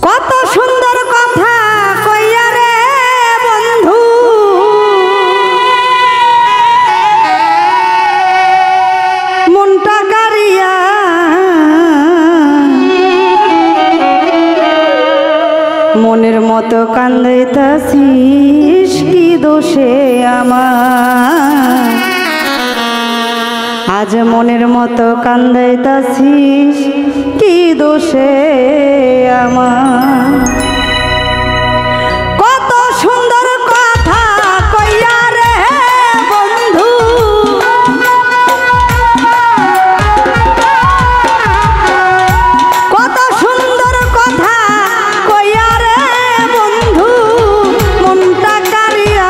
কত সুন্দর কথা কইয়া রে বন্ধু, মনটা কারিয়া মনের মতো কান্দাইতাছিস, কি দোষে আমার? আজ মনের মতো কান্দাইতাছিস, কি দোষে আমার? কত সুন্দর কথা কইয়া রে বন্ধু, কত সুন্দর কথা কইয়া রে বন্ধু, মনটা কারিয়া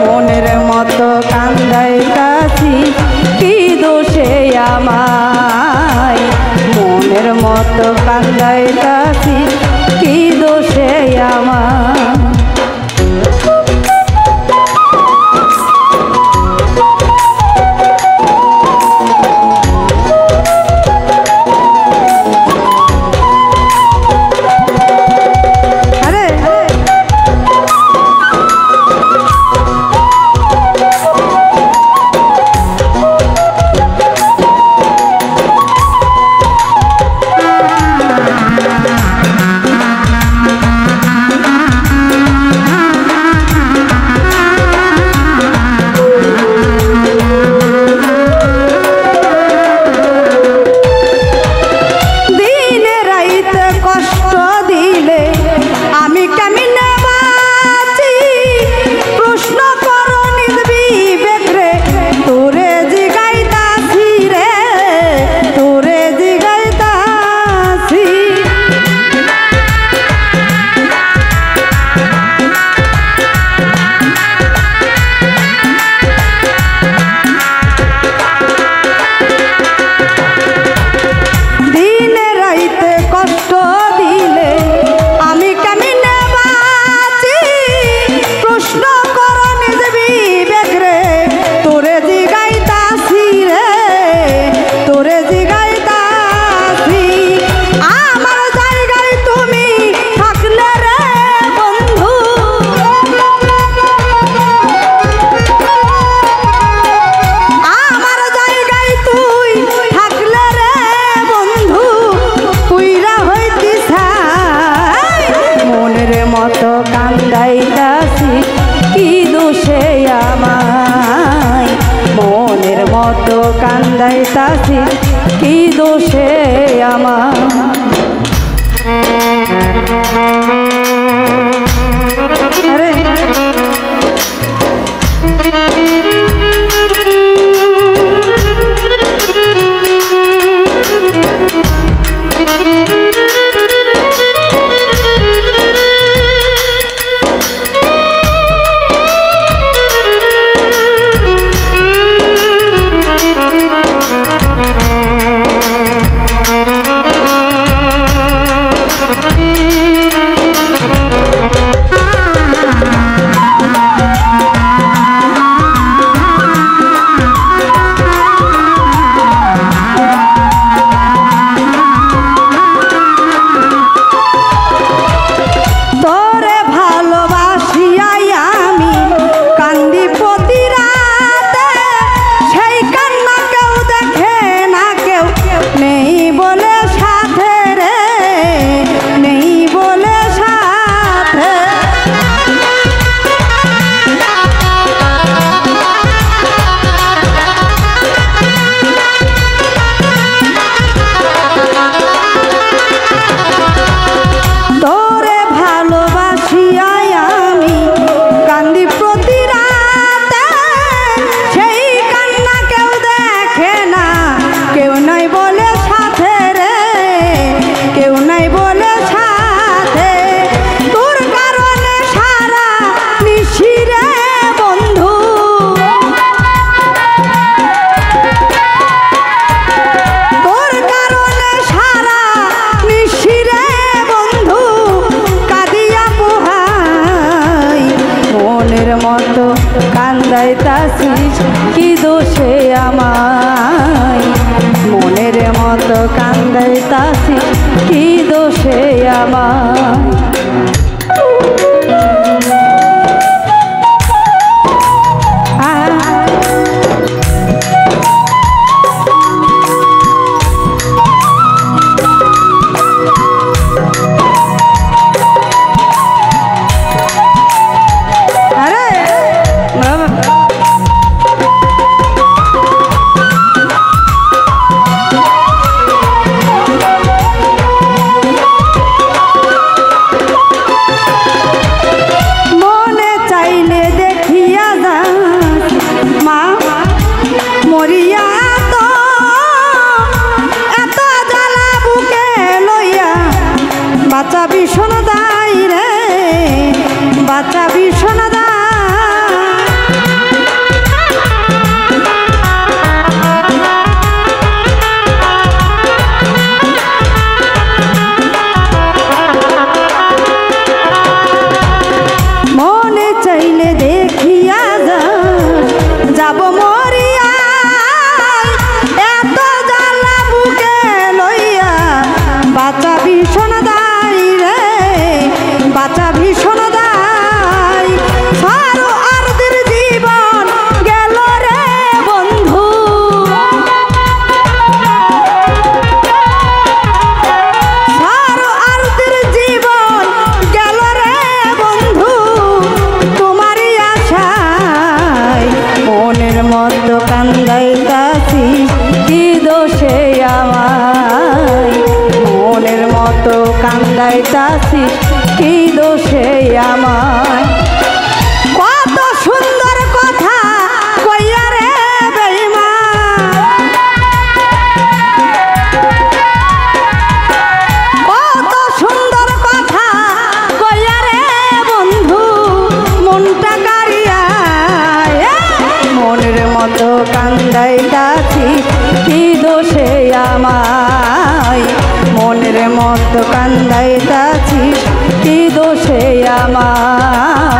মনের মতো কান্দাইতাছিস, কি দোষে আমায়? মনের মতো কান্দাইতাছিস, কি দোষে আমার? কান্দাইতাছিস, কি দোষে আমায়? মনের মতো কান্দাইতাছিস, কি দোষে আমার? কান্দাইতাছিস, কি দোষে আমায়? মনের মতো কান্দাইতাছিস, কি দোষে আমার বাচ্চা ভীষণ দায় রে বাচ্চা ভীষণ মনে চাইলে দেখিয়া যাব মরিয়া এত জ্বালা বুকে লইয়া বাচ্চা ভীষণ বাচ্চা ভীষণ দায় সারো আরদের জীবন গেল রে বন্ধু সারো আরদের জীবন গেল রে বন্ধু তোমারই আশায় মনের মতো কান্দাইতাছি কি দোষে আমায় মনের মতো কান্দাইতাছি কি দোষে আমায় কত সুন্দর কথা কইয়া রে বেঈমান কত সুন্দর কথা কইয়া রে বন্ধু মনটা কারিয়া মনের মতো কান্দাইতাছি কি দোষে আমায় মনের মতো কান্দাইতাছি কি দোষে আমার